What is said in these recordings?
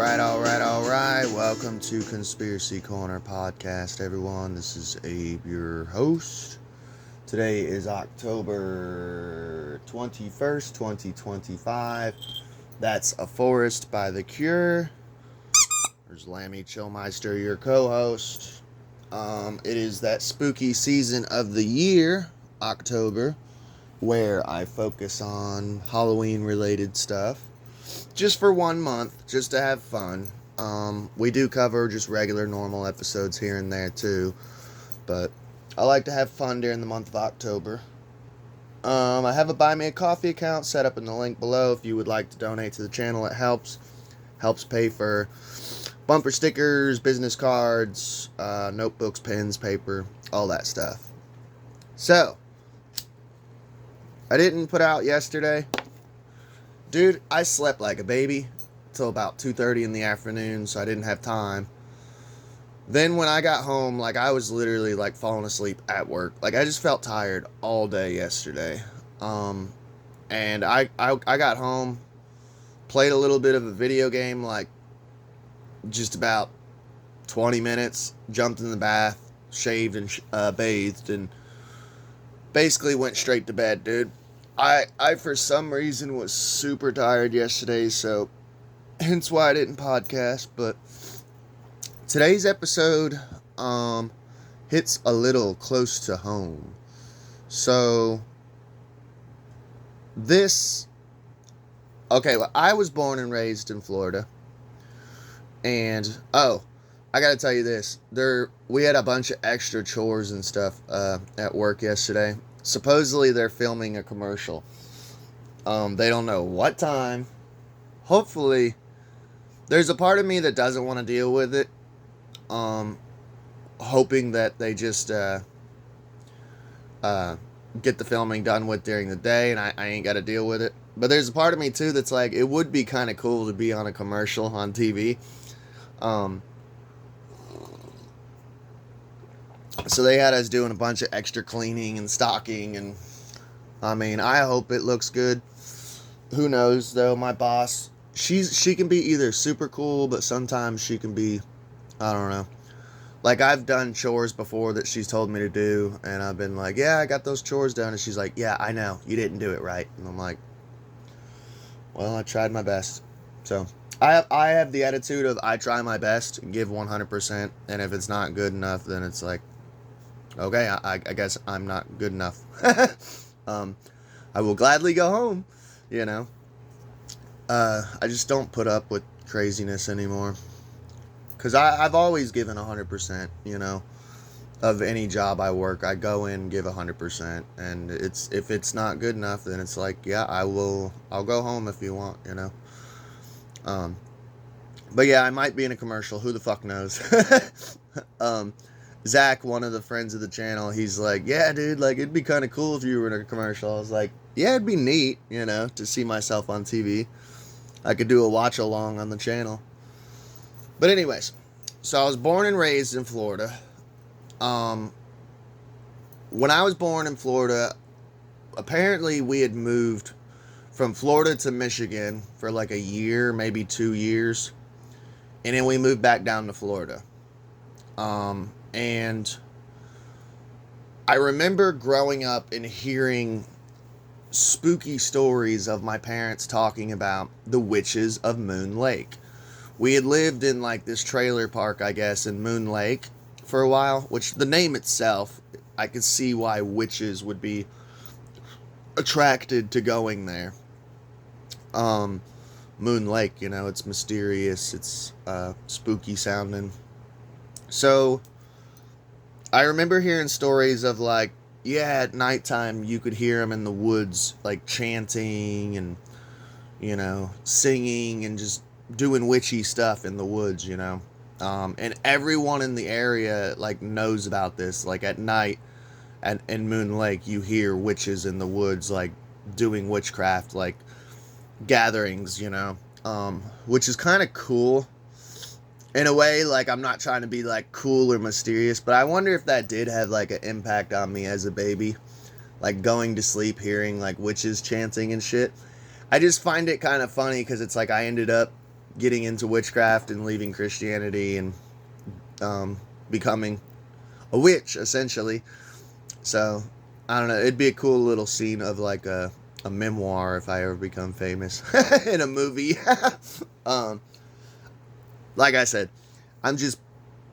All right. Welcome to Conspiracy Corner Podcast, everyone. This is Abe, your host. Today is October 21st, 2025. That's A Forest by The Cure. There's Lammy Chillmeister, your co-host. It is that spooky season of the year, October, where I focus on Halloween-related stuff. Just for 1 month, just to have fun. We do cover just regular, normal episodes here and there, too. But I like to have fun during the month of October. I have a Buy Me a Coffee account set up in the link below. If you would like to donate to the channel, it helps. Helps pay for bumper stickers, business cards, notebooks, pens, paper, all that stuff. So, I didn't put out yesterday. Dude, I slept like a baby till about 2:30 in the afternoon, so I didn't have time. Then when I got home, I was literally falling asleep at work. I just felt tired all day yesterday. And I got home, played a little bit of a video game, just about 20 minutes, jumped in the bath, shaved and bathed, and basically went straight to bed, dude. I for some reason was super tired yesterday, so hence why I didn't podcast. But today's episode hits a little close to home. So I was born and raised in Florida, and I gotta tell you this: we had a bunch of extra chores and stuff at work yesterday. Supposedly they're filming a commercial. They don't know what time. Hopefully, there's a part of me that doesn't want to deal with it. Hoping that they just get the filming done with during the day, and I ain't got to deal with it. But there's a part of me too that's it would be kind of cool to be on a commercial on TV. So they had us doing a bunch of extra cleaning and stocking, and I hope it looks good. Who knows, though? My boss, she can be either super cool, but sometimes she can be, I don't know. I've done chores before that she's told me to do, and I've been like, yeah, I got those chores done, and she's like, yeah, I know, you didn't do it right. And I'm like, well, I tried my best. So I have the attitude of I try my best and give 100%, and if it's not good enough, then it's like, okay, I guess I'm not good enough. I will gladly go home, I just don't put up with craziness anymore. Because I've always given 100%, of any job I work. I go in and give 100%. And if it's not good enough, then it's like, yeah, I'll go home if you want, But yeah, I might be in a commercial. Who the fuck knows? Zach, one of the friends of the channel, he's like, yeah, dude, it'd be kind of cool if you were in a commercial. I was like, yeah, it'd be neat, to see myself on TV. I could do a watch along on the channel. But anyways, so I was born and raised in Florida. When I was born in Florida, apparently we had moved from Florida to Michigan for a year, maybe 2 years. And then we moved back down to Florida. And I remember growing up and hearing spooky stories of my parents talking about the witches of Moon Lake. We had lived in this trailer park, I guess, in Moon Lake for a while, which the name itself, I could see why witches would be attracted to going there. Moon Lake, it's mysterious, it's spooky sounding. So I remember hearing stories of at nighttime you could hear them in the woods, chanting and, singing and just doing witchy stuff in the woods, and everyone in the area, knows about this. At night in Moon Lake, you hear witches in the woods, doing witchcraft, gatherings, which is kind of cool. In a way, I'm not trying to be, cool or mysterious, but I wonder if that did have, an impact on me as a baby. Going to sleep, hearing, witches chanting and shit. I just find it kind of funny, because it's I ended up getting into witchcraft and leaving Christianity and becoming a witch, essentially. So, I don't know. It'd be a cool little scene of like a memoir if I ever become famous in a movie. Like I said, I'm just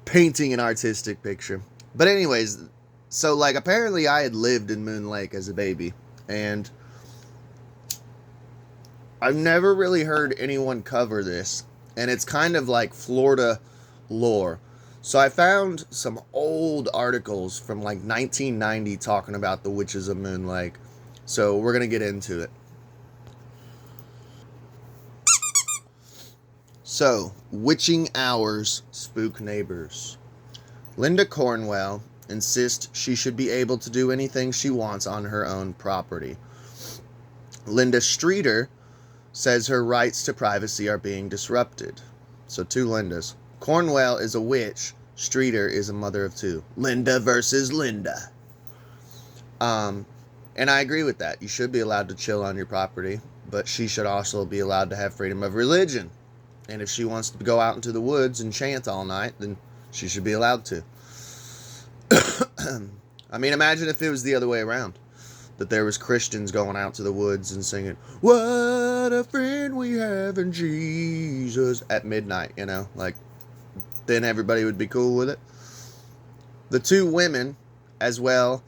painting an artistic picture. But anyways, so like apparently I had lived in Moon Lake as a baby, and I've never really heard anyone cover this, and it's kind of like Florida lore. So I found some old articles from like 1990 talking about the witches of Moon Lake. So we're going to get into it. So, witching hours spook neighbors. Linda Cornwell insists she should be able to do anything she wants on her own property. Linda Streeter says her rights to privacy are being disrupted. So, two Lindas. Cornwell is a witch. Streeter is a mother of two. Linda versus Linda. And I agree with that. You should be allowed to chill on your property, but she should also be allowed to have freedom of religion. And if she wants to go out into the woods and chant all night, then she should be allowed to. I mean, imagine if it was the other way around. That there was Christians going out to the woods and singing, "What a friend we have in Jesus," at midnight, you know? Like, then everybody would be cool with it. The two women, as well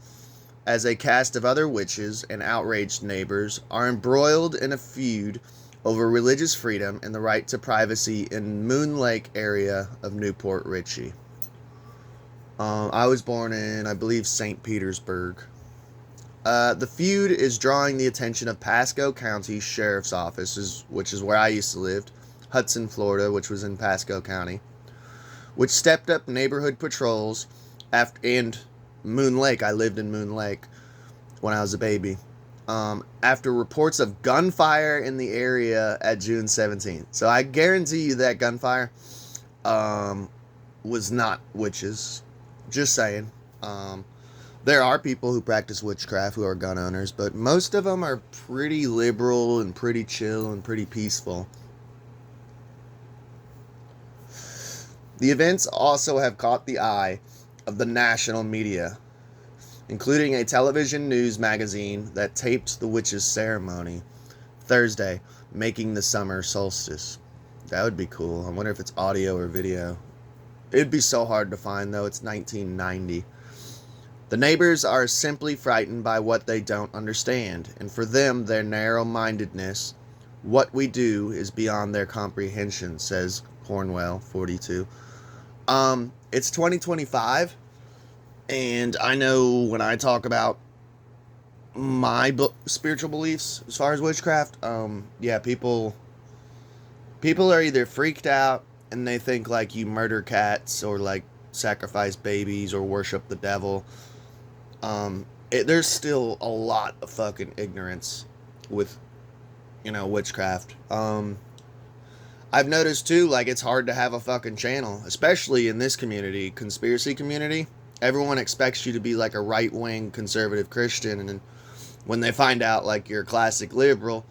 as a cast of other witches and outraged neighbors, are embroiled in a feud over religious freedom and the right to privacy in Moon Lake area of Newport Richey. I was born in, I believe, St. Petersburg. The feud is drawing the attention of Pasco County Sheriff's Office, which is where I used to live, Hudson, Florida, which was in Pasco County, which stepped up neighborhood patrols and Moon Lake. I lived in Moon Lake when I was a baby. After reports of gunfire in the area at June 17th. So I guarantee you that gunfire was not witches. Just saying. There are people who practice witchcraft who are gun owners, but most of them are pretty liberal and pretty chill and pretty peaceful. The events also have caught the eye of the national media, including a television news magazine that taped the witches' ceremony Thursday, making the summer solstice. That would be cool. I wonder if it's audio or video. It'd be so hard to find, though. It's 1990. The neighbors are simply frightened by what they don't understand, and for them, their narrow-mindedness, what we do is beyond their comprehension, says Cornwell, 42. It's 2025. And I know when I talk about my spiritual beliefs as far as witchcraft, people are either freaked out and they think like you murder cats or like sacrifice babies or worship the devil. There's still a lot of fucking ignorance with, witchcraft. I've noticed too, like it's hard to have a fucking channel, especially in this community, conspiracy community. Everyone expects you to be like a right-wing conservative Christian, and then when they find out like you're a classic liberal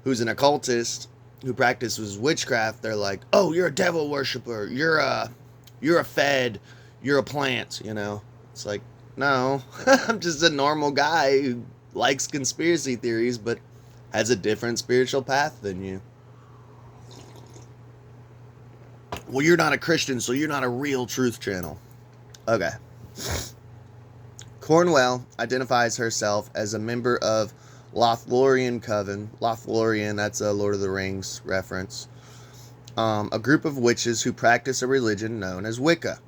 who's an occultist who practices witchcraft, they're like, "Oh, you're a devil worshiper. You're a fed. You're a plant." It's like, no, I'm just a normal guy who likes conspiracy theories but has a different spiritual path than you. Well, you're not a Christian, so you're not a real truth channel. Okay. Cornwell identifies herself as a member of Lothlorien Coven. Lothlorien, that's a Lord of the Rings reference. A group of witches who practice a religion known as Wicca.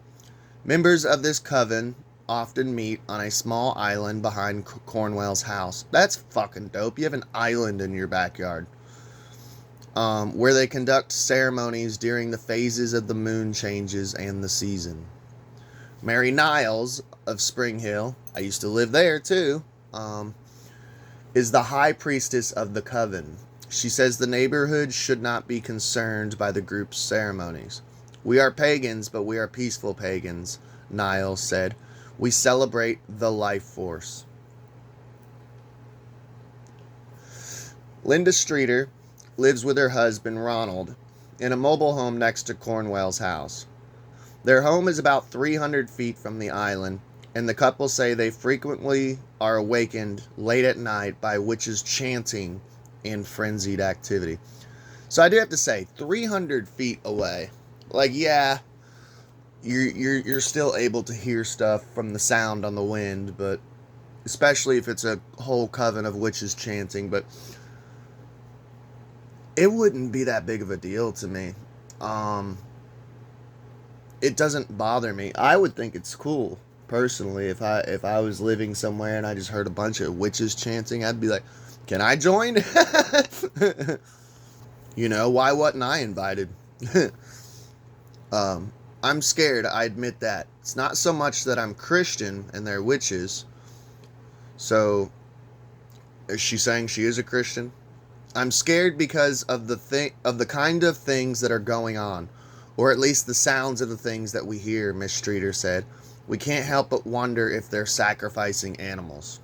Members of this coven often meet on a small island behind Cornwell's house. That's fucking dope. You have an island in your backyard. Where they conduct ceremonies during the phases of the moon changes and the season. Mary Niles of Spring Hill, I used to live there too, is the high priestess of the coven. She says the neighborhood should not be concerned by the group's ceremonies. "We are pagans, but we are peaceful pagans," Niles said. "We celebrate the life force." Linda Streeter lives with her husband, Ronald, in a mobile home next to Cornwell's house. Their home is about 300 feet from the island, and the couple say they frequently are awakened late at night by witches chanting and frenzied activity. So I do have to say, 300 feet away, like, yeah, you're still able to hear stuff from the sound on the wind, but especially if it's a whole coven of witches chanting, but it wouldn't be that big of a deal to me. It doesn't bother me. I would think it's cool, personally. If I was living somewhere and I just heard a bunch of witches chanting, I'd be like, can I join? Why wasn't I invited? I'm scared, I admit that. It's not so much that I'm Christian and they're witches. So, is she saying she is a Christian? I'm scared because of the kind of things that are going on, or at least the sounds of the things that we hear, Miss Streeter said. We can't help but wonder if they're sacrificing animals.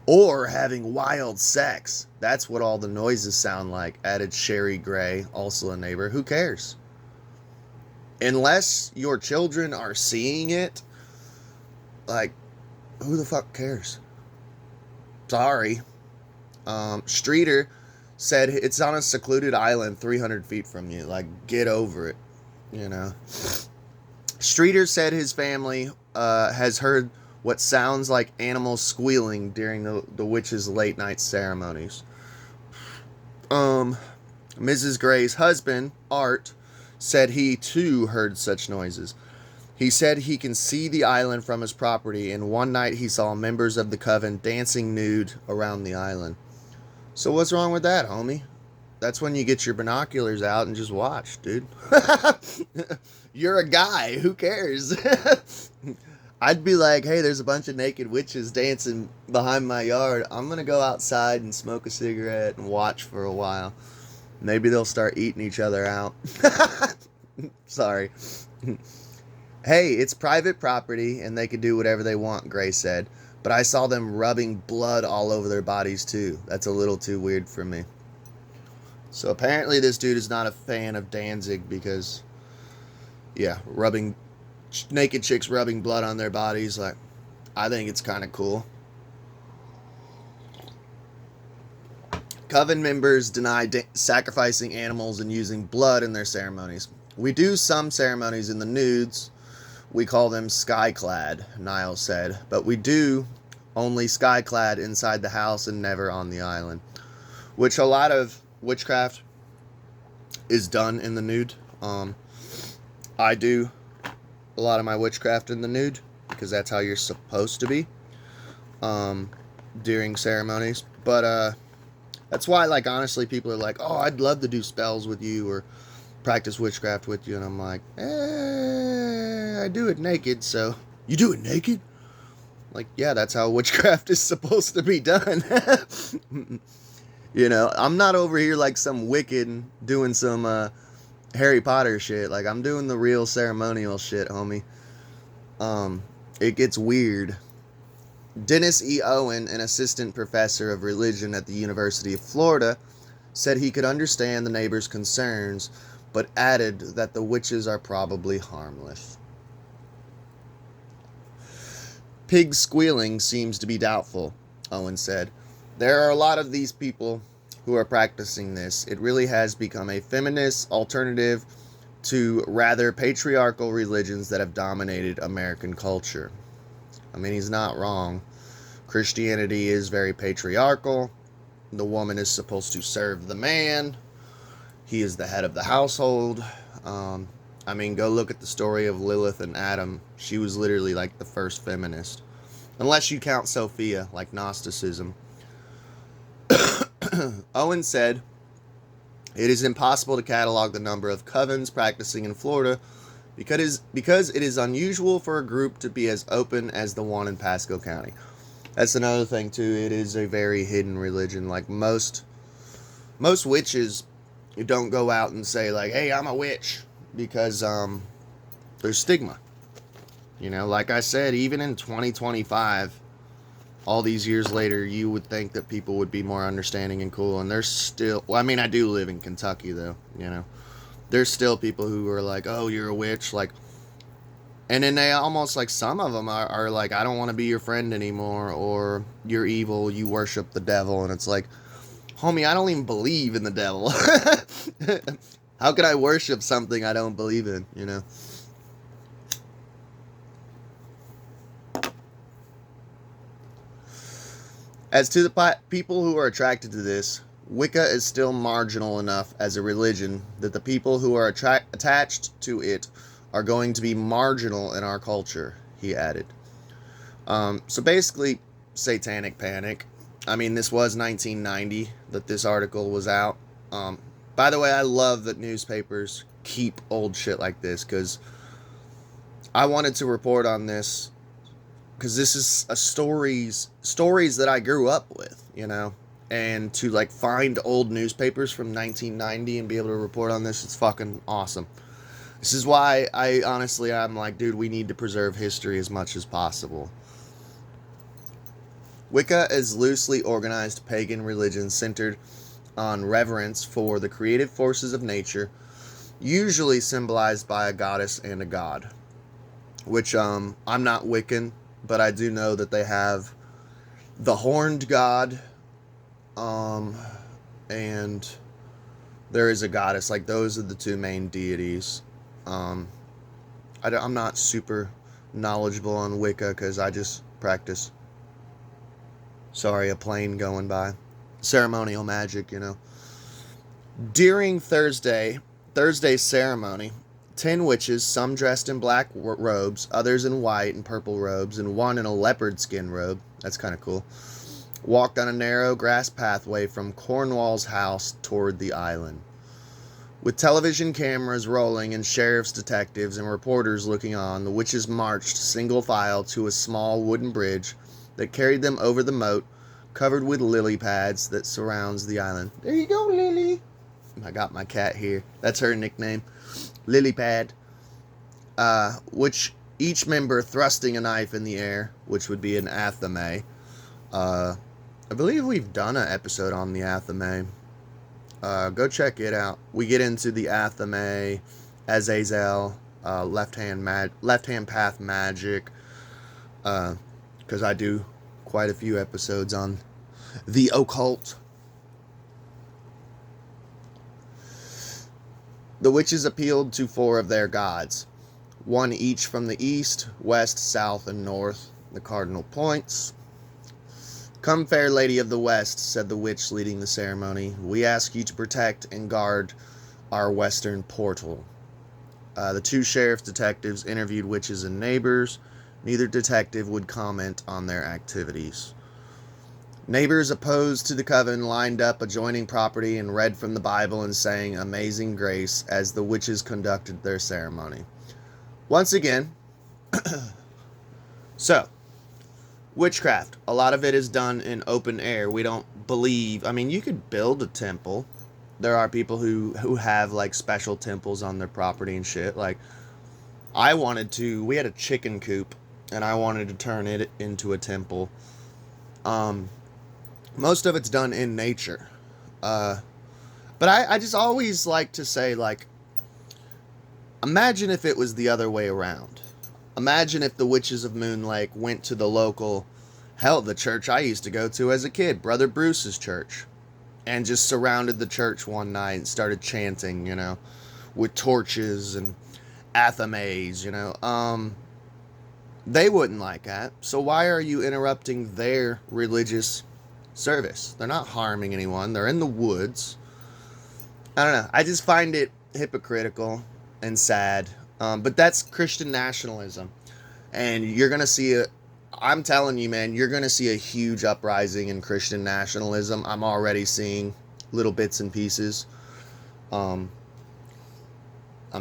Or having wild sex. That's what all the noises sound like, added Sherry Gray, also a neighbor. Who cares? Unless your children are seeing it, like, who the fuck cares? Sorry. Streeter said it's on a secluded island 300 feet from you. Like, get over it, Streeter said his family has heard what sounds like animals squealing during the witches' late night ceremonies. Mrs. Gray's husband, Art, said he too heard such noises. He said he can see the island from his property, and one night he saw members of the coven dancing nude around the island. So what's wrong with that, homie? That's when you get your binoculars out and just watch, dude. You're a guy. Who cares? I'd be like, hey, there's a bunch of naked witches dancing behind my yard. I'm going to go outside and smoke a cigarette and watch for a while. Maybe they'll start eating each other out. Sorry. Hey, it's private property and they can do whatever they want, Gray said. But I saw them rubbing blood all over their bodies too. That's a little too weird for me. So apparently this dude is not a fan of Danzig because, yeah, naked chicks rubbing blood on their bodies. Like, I think it's kind of cool. Coven members deny sacrificing animals and using blood in their ceremonies. We do some ceremonies in the nudes. We call them skyclad, Niles said. But we do only skyclad inside the house and never on the island. Which a lot of witchcraft is done in the nude. I do a lot of my witchcraft in the nude because that's how you're supposed to be during ceremonies. But that's why, like, honestly, people are like, oh, I'd love to do spells with you or practice witchcraft with you. And I'm like, I do it naked. So you do it naked? Like, yeah, that's how witchcraft is supposed to be done. I'm not over here like some Wiccan doing some Harry Potter shit. Like, I'm doing the real ceremonial shit, homie. It gets weird. Dennis E. Owen, an assistant professor of religion at the University of Florida, said he could understand the neighbors' concerns, but added that the witches are probably harmless. Pig squealing seems to be doubtful, Owen said. There are a lot of these people who are practicing this. It really has become a feminist alternative to rather patriarchal religions that have dominated American culture. I mean, he's not wrong. Christianity is very patriarchal. The woman is supposed to serve the man. He is the head of the household. I mean, go look at the story of Lilith and Adam. She was literally like the first feminist. Unless you count Sophia, like Gnosticism. Owen said, it is impossible to catalog the number of covens practicing in Florida because it is unusual for a group to be as open as the one in Pasco County. That's another thing, too. It is a very hidden religion. Like, most witches don't go out and say, like, hey, I'm a witch, because there's stigma. Like I said, even in 2025, all these years later, you would think that people would be more understanding and cool, and there's still, well, I mean, I do live in Kentucky, though, you know, there's still people who are like, oh, you're a witch, like, and then they almost, like, some of them are like, I don't want to be your friend anymore, or you're evil, you worship the devil, and it's like, homie, I don't even believe in the devil. How can I worship something I don't believe in, you know? As to the people who are attracted to this, Wicca is still marginal enough as a religion that the people who are attached to it are going to be marginal in our culture, he added. So basically, satanic panic. I mean, this was 1990 that this article was out. By the way, I love that newspapers keep old shit like this, because I wanted to report on this because this is stories that I grew up with, you know, and to like find old newspapers from 1990 and be able to report on this, it's fucking awesome. This is why I'm like, dude, we need to preserve history as much as possible. Wicca is loosely organized pagan religion centered on reverence for the creative forces of nature, usually symbolized by a goddess and a god. Which I'm not Wiccan, but I do know that they have the horned god, and there is a goddess. Like, those are the two main deities. I'm not super knowledgeable on Wicca because I just practice. Sorry, a plane going by. Ceremonial magic, you know. During Thursday's ceremony, 10 witches, some dressed in black robes, others in white and purple robes, and one in a leopard skin robe, that's kind of cool, walked on a narrow grass pathway from Cornwall's house toward the island. With television cameras rolling and sheriff's detectives and reporters looking on, the witches marched single file to a small wooden bridge that carried them over the moat, covered with lily pads that surrounds the island. There you go, Lily. I got my cat here. That's her nickname. Lilypad, which each member thrusting a knife in the air, which would be an athame. I believe we've done an episode on the athame. Go check it out. We get into the athame, Azazel, left-hand path magic, because I do quite a few episodes on the occult. The witches appealed to 4 of their gods, one each from the east, west, south, and north, the cardinal points. Come, fair lady of the west, said the witch leading the ceremony, we ask you to protect and guard our western portal. The 2 sheriff detectives interviewed witches and neighbors. Neither detective would comment on their activities. Neighbors opposed to the coven lined up adjoining property and read from the Bible and sang Amazing Grace as the witches conducted their ceremony. Once again, so, witchcraft. A lot of it is done in open air. We don't believe, I mean, you could build a temple. There are people who have, like, special temples on their property and shit. Like, we had a chicken coop, and I wanted to turn it into a temple. Most of it's done in nature. But I just always like to say, like, imagine if it was the other way around. Imagine if the Witches of Moon Lake went to the local, the church I used to go to as a kid, Brother Bruce's church, and just surrounded the church one night and started chanting, you know, with torches and athames, you know. They wouldn't like that. So why are you interrupting their religious service? They're not harming anyone. They're in the woods. I don't know. I just find it hypocritical and sad. But that's Christian nationalism. And you're going to see I'm telling you, man, you're going to see a huge uprising in Christian nationalism. I'm already seeing little bits and pieces. I'm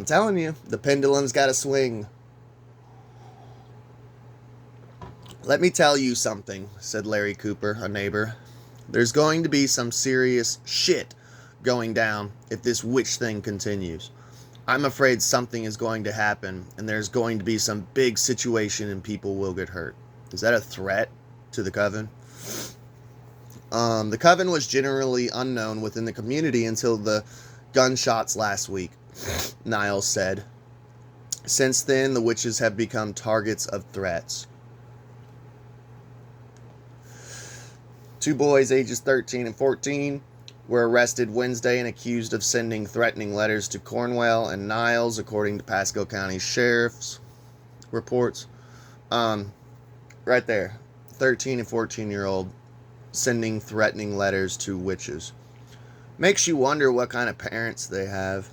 telling you, the pendulum's got to swing. Let me tell you something, said Larry Cooper, a neighbor. There's going to be some serious shit going down if this witch thing continues. I'm afraid something is going to happen, and there's going to be some big situation and people will get hurt. Is that a threat? to the coven. The coven was generally unknown within the community until the gunshots last week, Niles said. Since then, the witches have become targets of threats. 2 boys, ages 13 and 14, were arrested Wednesday and accused of sending threatening letters to Cornwell and Niles, according to Pasco County Sheriff's reports. Right there, 13 and 14-year-old sending threatening letters to witches. Makes you wonder what kind of parents they have.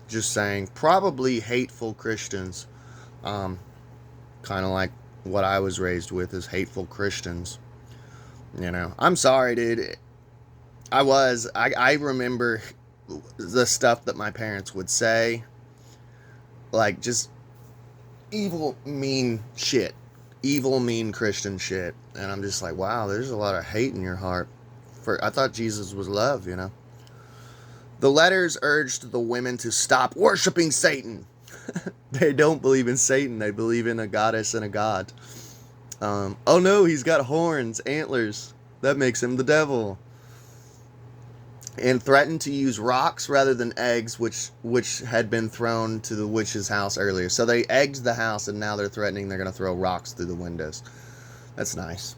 Just saying, probably hateful Christians. Kind of like what I was raised with, is hateful Christians. I'm sorry, dude. I remember the stuff that my parents would say. Like, just evil, mean shit. Evil, mean Christian shit. And I'm just like, wow, there's a lot of hate in your heart. I thought Jesus was love, The letters urged the women to stop worshiping Satan. They don't believe in Satan. They believe in a goddess and a god. Oh no, he's got horns, antlers. That makes him the devil. And threatened to use rocks rather than eggs, which had been thrown to the witch's house earlier. So they egged the house, and now they're threatening they're going to throw rocks through the windows. That's nice.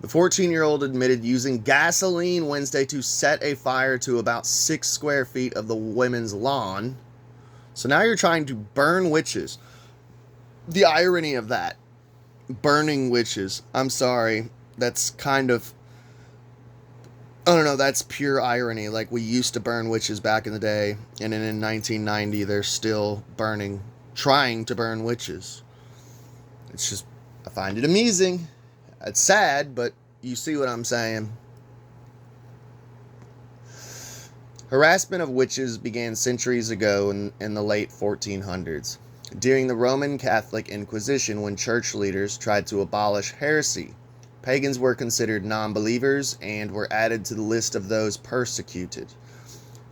The 14-year-old admitted using gasoline Wednesday to set a fire to about 6 square feet of the women's lawn. So now you're trying to burn witches. The irony of that. Burning witches. I'm sorry. That's kind of... I don't know, that's pure irony. Like, we used to burn witches back in the day, and then in 1990, they're still trying to burn witches. It's just, I find it amusing. It's sad, but you see what I'm saying. Harassment of witches began centuries ago in the late 1400s, during the Roman Catholic Inquisition, when church leaders tried to abolish heresy. Pagans were considered non-believers and were added to the list of those persecuted.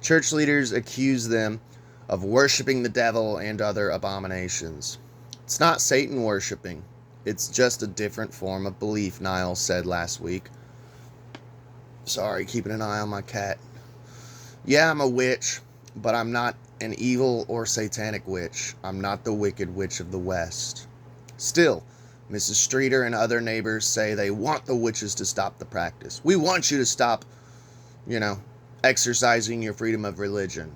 Church leaders accused them of worshiping the devil and other abominations. It's not Satan worshiping. It's just a different form of belief, Niles said last week. Sorry, keeping an eye on my cat. Yeah, I'm a witch, but I'm not an evil or satanic witch. I'm not the wicked witch of the West. Still, Mrs. Streeter and other neighbors say they want the witches to stop the practice. We want you to stop, exercising your freedom of religion.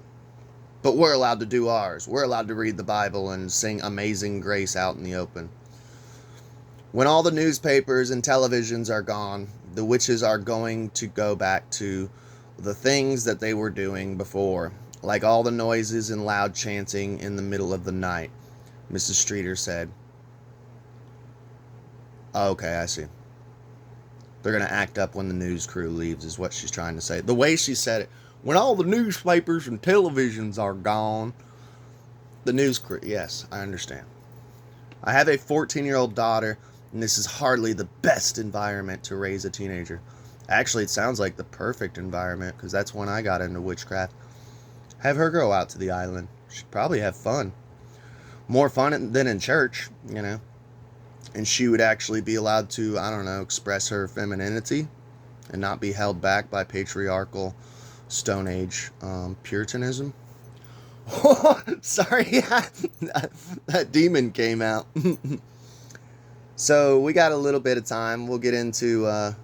But we're allowed to do ours. We're allowed to read the Bible and sing Amazing Grace out in the open. When all the newspapers and televisions are gone, the witches are going to go back to the things that they were doing before, like all the noises and loud chanting in the middle of the night, Mrs. Streeter said. Okay, I see. They're going to act up when the news crew leaves, is what she's trying to say. The way she said it, when all the newspapers and televisions are gone, the news crew, yes, I understand. I have a 14-year-old daughter, and this is hardly the best environment to raise a teenager. Actually, it sounds like the perfect environment, because that's when I got into witchcraft. Have her go out to the island. She'd probably have fun. More fun than in church, And she would actually be allowed to, express her femininity and not be held back by patriarchal Stone Age Puritanism. Sorry, that demon came out. So we got a little bit of time. We'll get into a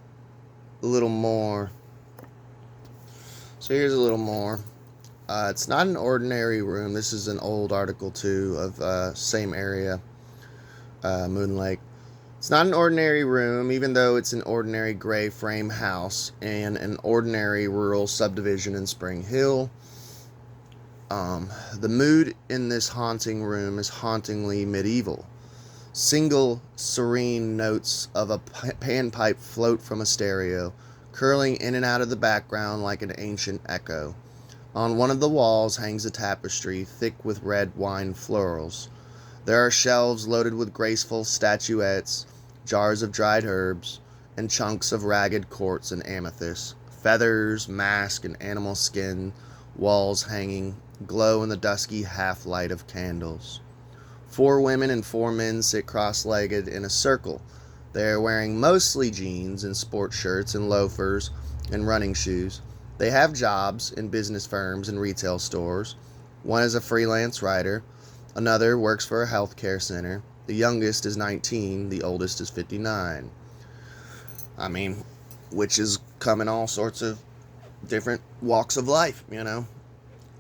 little more. So here's a little more. It's not an ordinary room. This is an old article too of same area. Moon Lake. It's not an ordinary room, even though it's an ordinary gray frame house and an ordinary rural subdivision in Spring Hill. The mood in this haunting room is hauntingly medieval. Single, serene notes of a panpipe float from a stereo, curling in and out of the background like an ancient echo. On one of the walls hangs a tapestry thick with red wine florals. There are shelves loaded with graceful statuettes, jars of dried herbs, and chunks of ragged quartz and amethyst. Feathers, mask, and animal skin, walls hanging, glow in the dusky half-light of candles. 4 women and 4 men sit cross-legged in a circle, They're wearing mostly jeans and sports shirts and loafers and running shoes. They have jobs in business firms and retail stores. One is a freelance writer. Another works for a healthcare center. The youngest is 19. The oldest is 59. I mean, witches come in all sorts of different walks of life, you know.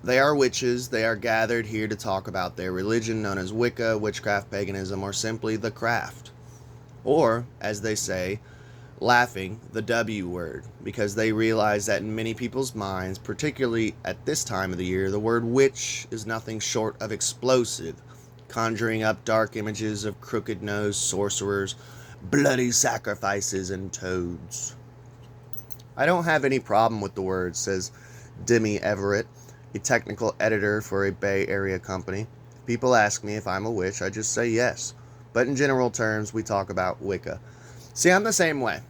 They are witches. They are gathered here to talk about their religion known as Wicca, witchcraft, paganism, or simply the craft. Or, as they say, laughing, the W word, because they realize that in many people's minds, particularly at this time of the year, the word witch is nothing short of explosive, conjuring up dark images of crooked-nosed sorcerers, bloody sacrifices, and toads. I don't have any problem with the word, says Demi Everett, a technical editor for a Bay Area company. People ask me if I'm a witch, I just say yes. But in general terms, we talk about Wicca. See, I'm the same way.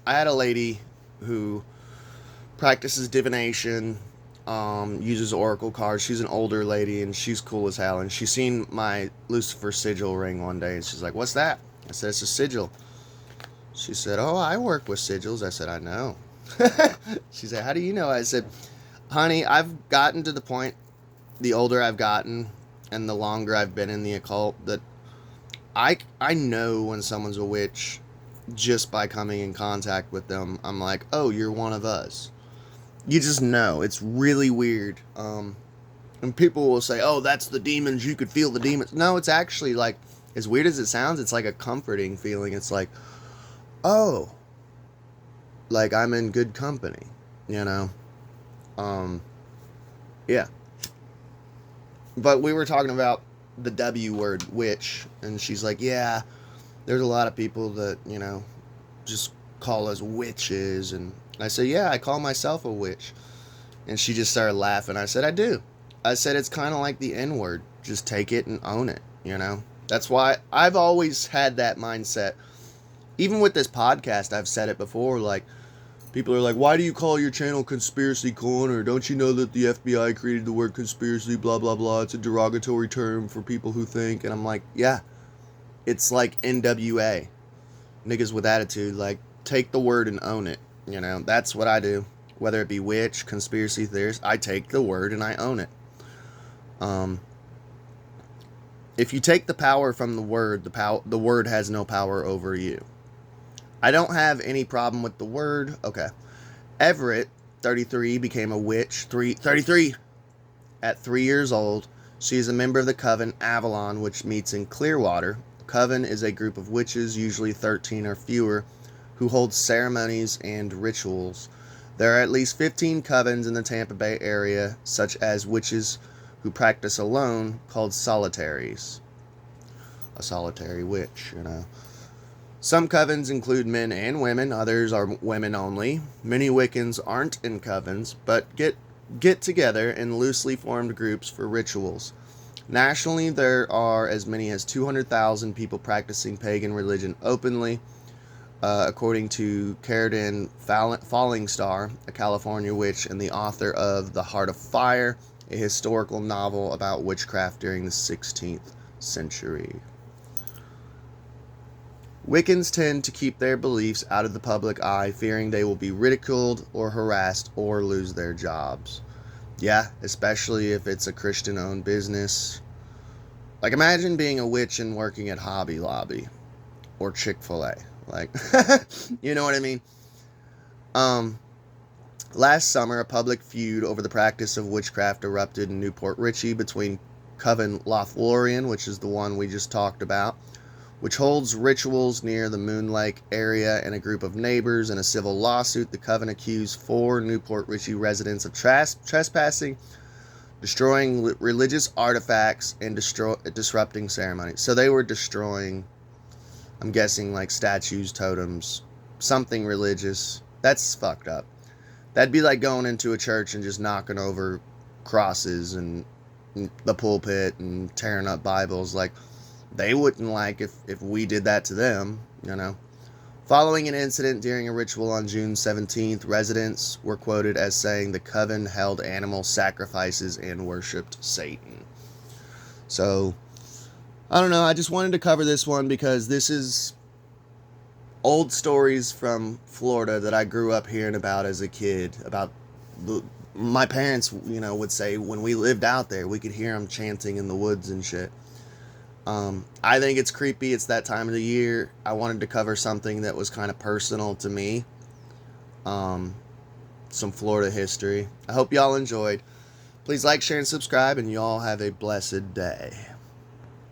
I had a lady who practices divination, uses oracle cards. She's an older lady, and she's cool as hell. And she's seen my Lucifer sigil ring one day, and she's like, "What's that?" I said, "It's a sigil." She said, "Oh, I work with sigils." I said, "I know." She said, "How do you know?" I said, "Honey, I've gotten to the point, the older I've gotten, and the longer I've been in the occult, that I know when someone's a witch just by coming in contact with them. I'm like, oh, you're one of us." You just know. It's really weird. And people will say, oh, that's the demons. You could feel the demons. No, it's actually like, as weird as it sounds, it's like a comforting feeling. It's like, oh, like I'm in good company, you know? Yeah. But we were talking about the W word, witch, and she's like, yeah, there's a lot of people that, you know, just call us witches. And I said, yeah, I call myself a witch. And she just started laughing. I said, I do. I said, it's kind of like the N word. Just take it and own it, you know? That's why I've always had that mindset. Even with this podcast, I've said it before, like, people are like, why do you call your channel Conspiracy Corner? Don't you know that the FBI created the word conspiracy, blah, blah, blah. It's a derogatory term for people who think. And I'm like, yeah, it's like NWA. Niggas with attitude, like, take the word and own it. You know, that's what I do. Whether it be witch, conspiracy theorist, I take the word and I own it. If you take the power from the word, the word has no power over you. I don't have any problem with the word. Okay. Everett, 33, became a witch. 33 at 3 years old. She is a member of the coven Avalon, which meets in Clearwater. The coven is a group of witches, usually 13 or fewer, who hold ceremonies and rituals. There are at least 15 covens in the Tampa Bay area, such as witches who practice alone, called solitaries. A solitary witch, you know. Some covens include men and women, others are women only. Many Wiccans aren't in covens, but get together in loosely formed groups for rituals. Nationally, there are as many as 200,000 people practicing pagan religion openly, according to Carradine Fallingstar, a California witch and the author of The Heart of Fire, a historical novel about witchcraft during the 16th century. Wiccans tend to keep their beliefs out of the public eye, fearing they will be ridiculed or harassed or lose their jobs. Yeah, especially if it's a Christian-owned business. Like, imagine being a witch and working at Hobby Lobby or Chick-fil-A. Like, you know what I mean? Last summer, a public feud over the practice of witchcraft erupted in Newport Richey between Coven Lothlorien, which is the one we just talked about, which holds rituals near the Moon Lake area, and a group of neighbors. In a civil lawsuit, the coven accused 4 Newport Richey residents of trespassing, destroying religious artifacts, and disrupting ceremonies. So they were destroying, I'm guessing, like statues, totems, something religious. That's fucked up. That'd be like going into a church and just knocking over crosses and the pulpit and tearing up Bibles. Like, they wouldn't like if we did that to them, you know. Following an incident during a ritual on June 17th, residents were quoted as saying the coven held animal sacrifices and worshipped Satan. So, I don't know, I just wanted to cover this one because this is old stories from Florida that I grew up hearing about as a kid. About my parents, would say when we lived out there, we could hear them chanting in the woods and shit. I think it's creepy. It's that time of the year. I wanted to cover something that was kind of personal to me. Some Florida history. I hope y'all enjoyed. Please like, share, and subscribe, and y'all have a blessed day.